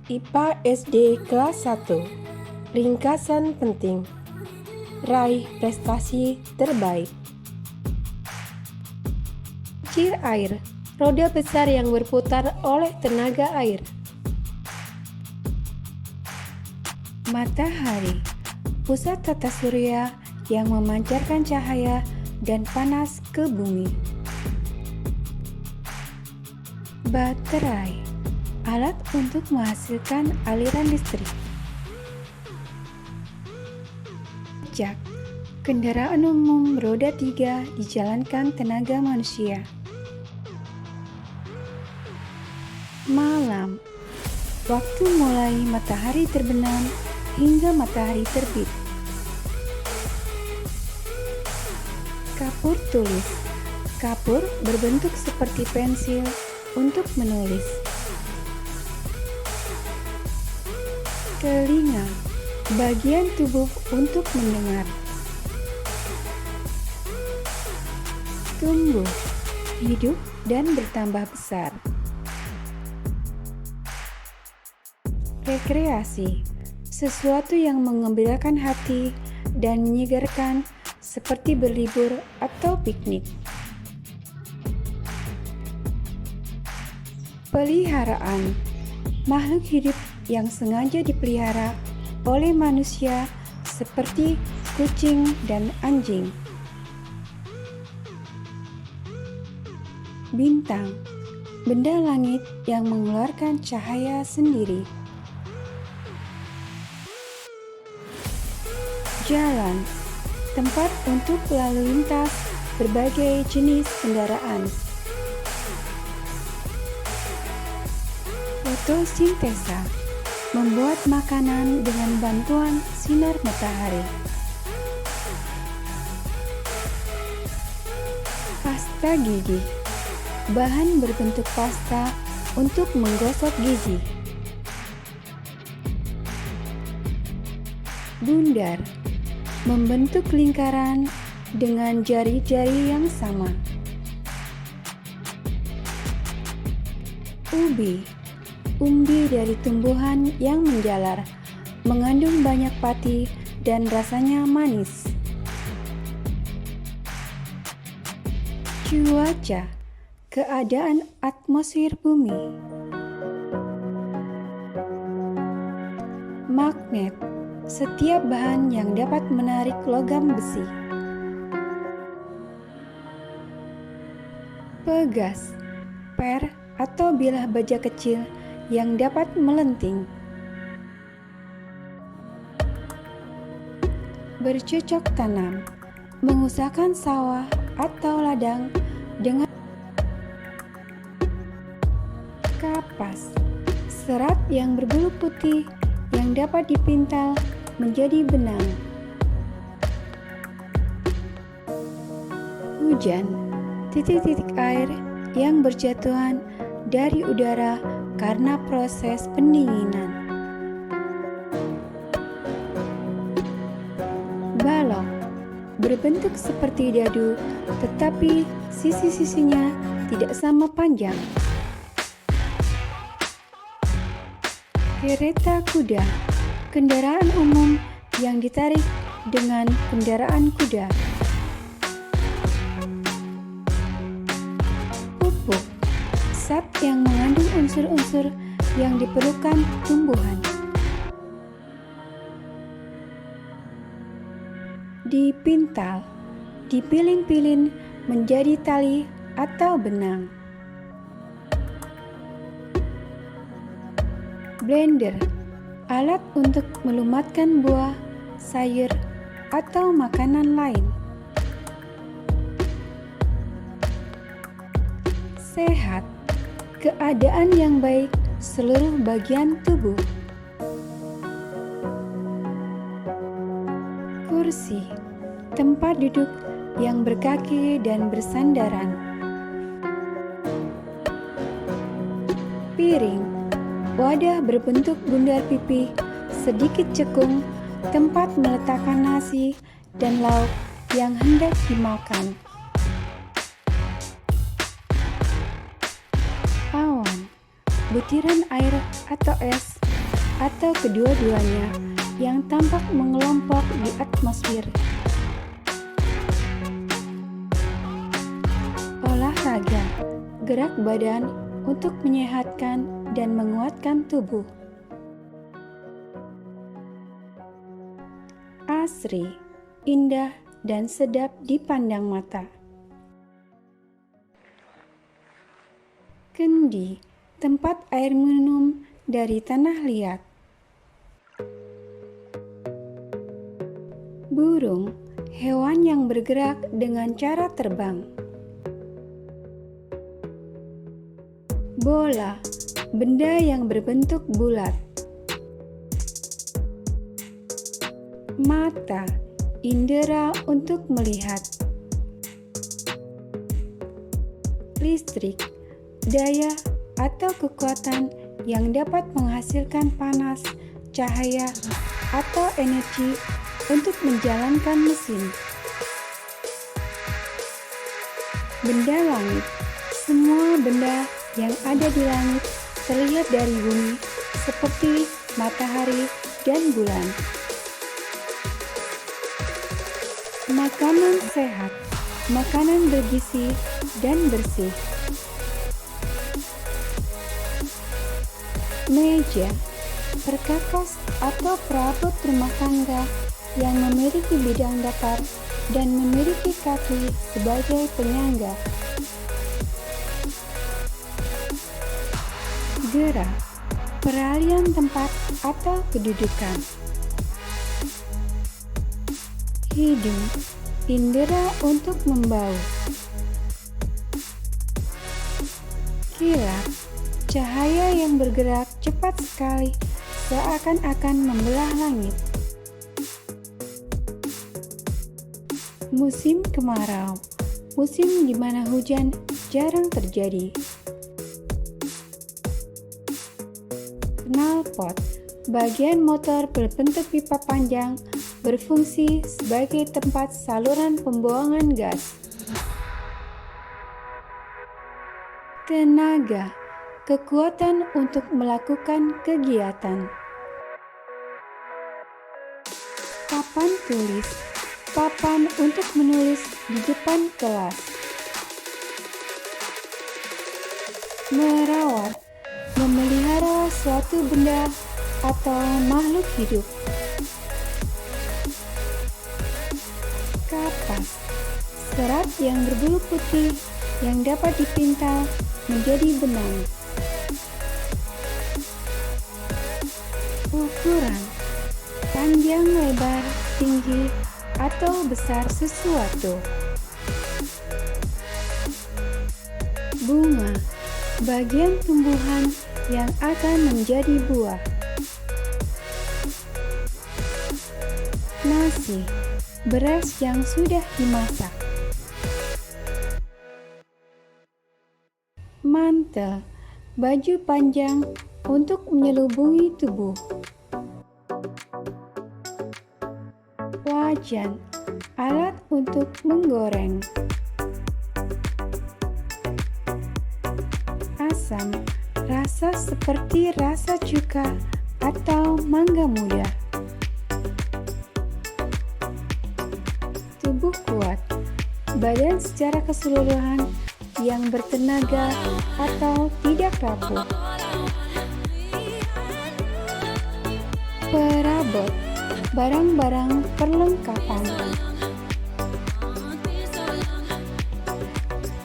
IPA SD kelas 1. Ringkasan penting. Raih prestasi terbaik. Kincir air, roda besar yang berputar oleh tenaga air. Matahari, pusat tata surya yang memancarkan cahaya dan panas ke bumi. Baterai, alat untuk menghasilkan aliran listrik. Jak, kendaraan umum roda 3 dijalankan tenaga manusia. Malam, waktu mulai matahari terbenam hingga matahari terbit. Kapur tulis, kapur berbentuk seperti pensil untuk menulis. Telinga, bagian tubuh untuk mendengar. Tumbuh, hidup dan bertambah besar. Rekreasi, sesuatu yang mengembirakan hati dan menyegarkan seperti berlibur atau piknik. Peliharaan, makhluk hidup yang sengaja dipelihara oleh manusia seperti kucing dan anjing. Bintang, benda langit yang mengeluarkan cahaya sendiri. Jalan, tempat untuk lalu lintas berbagai jenis kendaraan. Fotosintesa, membuat makanan dengan bantuan sinar matahari. Pasta gigi, bahan berbentuk pasta untuk menggosok gigi. Bundar, membentuk lingkaran dengan jari-jari yang sama. Ubi, umbi dari tumbuhan yang menjalar, mengandung banyak pati dan rasanya manis. Cuaca, keadaan atmosfer bumi. Magnet, setiap bahan yang dapat menarik logam besi. Pegas, per atau bilah baja kecil yang dapat melenting. Bercocok tanam, mengusahakan sawah atau ladang dengan kapas, serat yang berbulu putih yang dapat dipintal menjadi benang. Hujan, titik-titik air yang berjatuhan dari udara karena proses pendinginan. Balok, berbentuk seperti dadu, tetapi sisi-sisinya tidak sama panjang. Kereta kuda, kendaraan umum yang ditarik dengan kendaraan kuda. Pupuk, zat yang mengandung unsur-unsur yang diperlukan tumbuhan. Dipintal, dipiling-piling menjadi tali atau benang. Blender, alat untuk melumatkan buah, sayur, atau makanan lain. Sehat, keadaan yang baik seluruh bagian tubuh. Kursi, tempat duduk yang berkaki dan bersandaran. Piring, wadah berbentuk bundar pipi, sedikit cekung, tempat meletakkan nasi dan lauk yang hendak dimakan. Awan, butiran air atau es atau kedua-duanya yang tampak mengelompok di atmosfer. Olahraga, gerak badan untuk menyehatkan dan menguatkan tubuh. Asri, indah dan sedap dipandang mata. Kendi, tempat air minum dari tanah liat. Burung, hewan yang bergerak dengan cara terbang. Bola, benda yang berbentuk bulat. Mata, indera untuk melihat. Listrik, daya atau kekuatan yang dapat menghasilkan panas, cahaya, atau energi untuk menjalankan mesin. Benda langit, semua benda yang ada di langit terlihat dari bumi seperti matahari dan bulan. Makanan sehat, makanan bergizi dan bersih. Meja, perkakas atau perabot rumah tangga yang memiliki bidang datar dan memiliki kaki sebagai penyangga. Gerak, peralihan tempat atau kedudukan. Hidung, indera untuk membau. Kilat, cahaya yang bergerak cepat sekali seakan-akan membelah langit. Musim kemarau, musim di mana hujan jarang terjadi. Knalpot, bagian motor berbentuk pipa panjang berfungsi sebagai tempat saluran pembuangan gas. Tenaga, kekuatan untuk melakukan kegiatan. Papan tulis, papan untuk menulis di depan kelas. Merawat, memelihara suatu benda atau makhluk hidup. Kapas, serat yang berbulu putih yang dapat dipintal menjadi benang. Ukuran, panjang, lebar, tinggi, atau besar sesuatu. Bunga, bagian tumbuhan yang akan menjadi buah. Nasi, beras yang sudah dimasak. Mantel, baju panjang untuk menyelubungi tubuh. Wajan, alat untuk menggoreng. Asam, rasa seperti rasa cuka atau mangga muda. Tubuh kuat, badan secara keseluruhan yang bertenaga atau tidak rapuh. Perabot, barang-barang perlengkapan.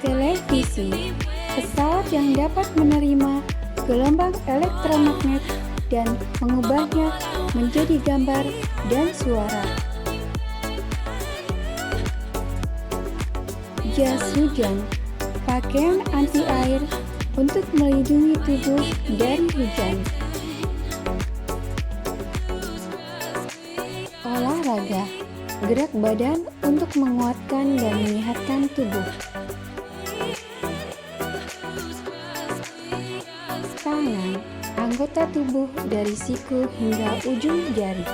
Televisi, pesawat yang dapat menerima gelombang elektromagnet dan mengubahnya menjadi gambar dan suara. Jas hujan, pakaian anti air untuk melindungi tubuh dari hujan. Olahraga, gerak badan untuk menguatkan dan menyehatkan tubuh. Tangan, anggota tubuh dari siku hingga ujung jari.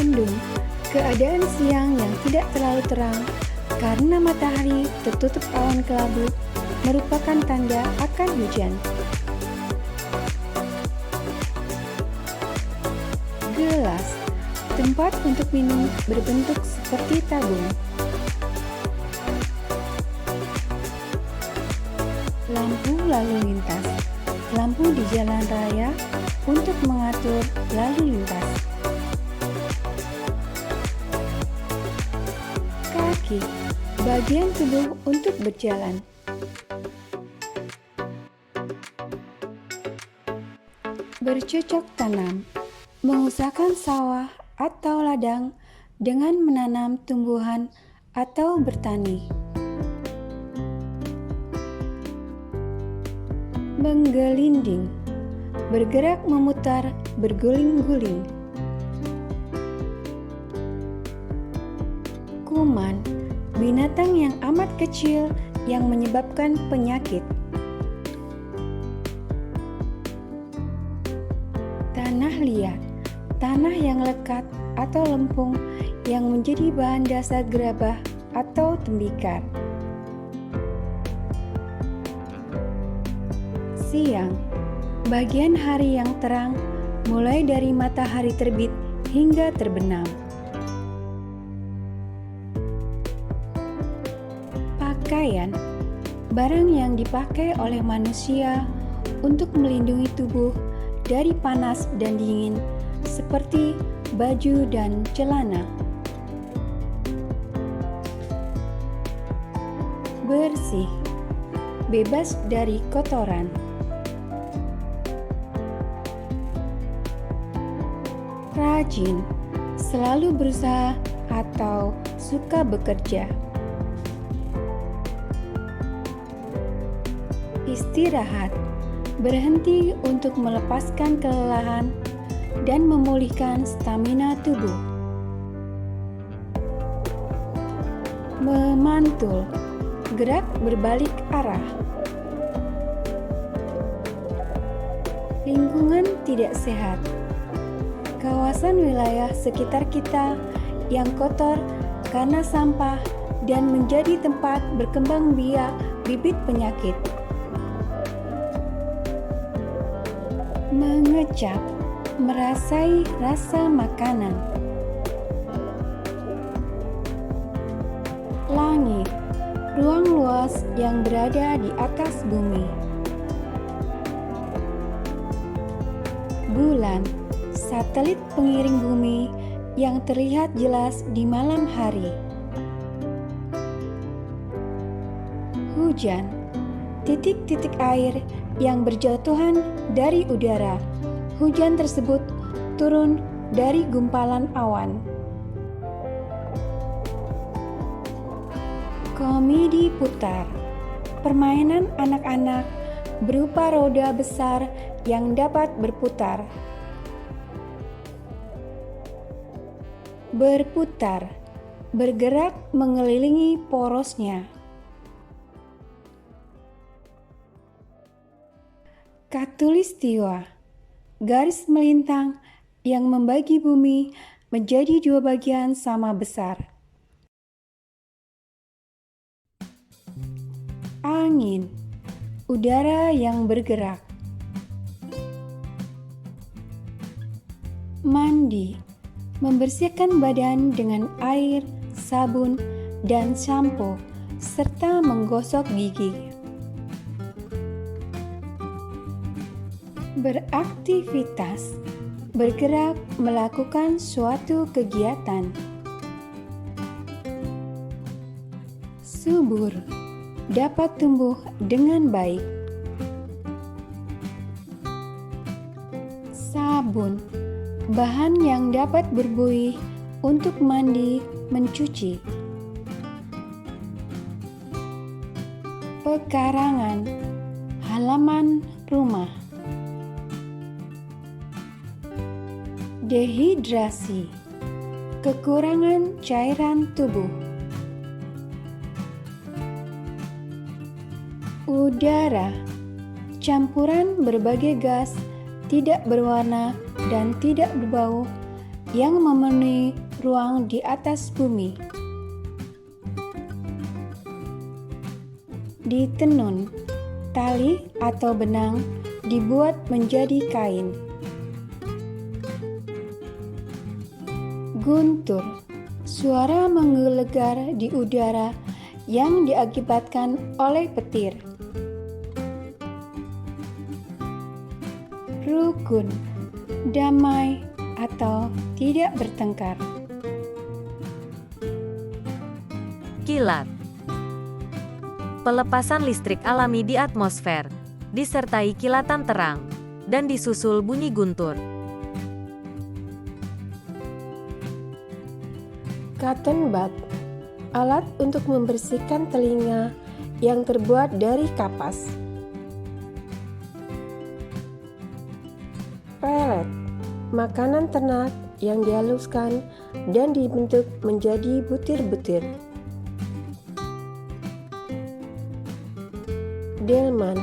Mendung, keadaan siang yang tidak terlalu terang karena matahari tertutup awan kelabu merupakan tanda akan hujan. Gelas, tempat untuk minum berbentuk seperti tabung. Lampu lalu lintas, lampu di jalan raya untuk mengatur lalu lintas. Kaki, bagian tubuh untuk berjalan. Bercocok tanam, mengusahakan sawah atau ladang dengan menanam tumbuhan atau bertani. Menggelinding, bergerak memutar, berguling-guling. Kuman, binatang yang amat kecil yang menyebabkan penyakit. Tanah liat, tanah yang lekat atau lempung yang menjadi bahan dasar gerabah atau tembikar. Siang, bagian hari yang terang mulai dari matahari terbit hingga terbenam. Pakaian, barang yang dipakai oleh manusia untuk melindungi tubuh dari panas dan dingin seperti baju dan celana. Bersih, bebas dari kotoran. Rajin, selalu berusaha atau suka bekerja. Istirahat, berhenti untuk melepaskan kelelahan dan memulihkan stamina tubuh. Memantul, gerak berbalik arah. Lingkungan tidak sehat, kawasan wilayah sekitar kita yang kotor karena sampah dan menjadi tempat berkembang biak bibit penyakit. Mengecap, merasai rasa makanan. Langit, ruang luas yang berada di atas bumi. Bulan, satelit pengiring bumi yang terlihat jelas di malam hari. Hujan, titik-titik air yang berjatuhan dari udara. Hujan tersebut turun dari gumpalan awan. Komedi putar, permainan anak-anak berupa roda besar yang dapat berputar. Berputar, bergerak mengelilingi porosnya. Khatulistiwa, garis melintang yang membagi bumi menjadi dua bagian sama besar. Angin, udara yang bergerak. Mandi, membersihkan badan dengan air, sabun, dan sampo, serta menggosok gigi. Beraktivitas, bergerak melakukan suatu kegiatan. Subur, dapat tumbuh dengan baik. Sabun, bahan yang dapat berbuih untuk mandi, mencuci. Pekarangan, halaman rumah. Dehidrasi, kekurangan cairan tubuh. Udara, campuran berbagai gas tidak berwarna dan tidak berbau yang memenuhi ruang di atas bumi. Ditenun, Tali atau benang dibuat menjadi kain. Guntur, suara menggelegar di udara yang diakibatkan oleh petir. Rukun, damai atau tidak bertengkar. Kilat, pelepasan listrik alami di atmosfer, disertai kilatan terang, dan disusul bunyi guntur. Cotton bud, alat untuk membersihkan telinga yang terbuat dari kapas. Pellet, makanan ternak yang dihaluskan dan dibentuk menjadi butir-butir. Delman,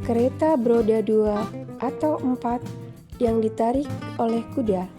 kereta beroda 2 atau 4 yang ditarik oleh kuda.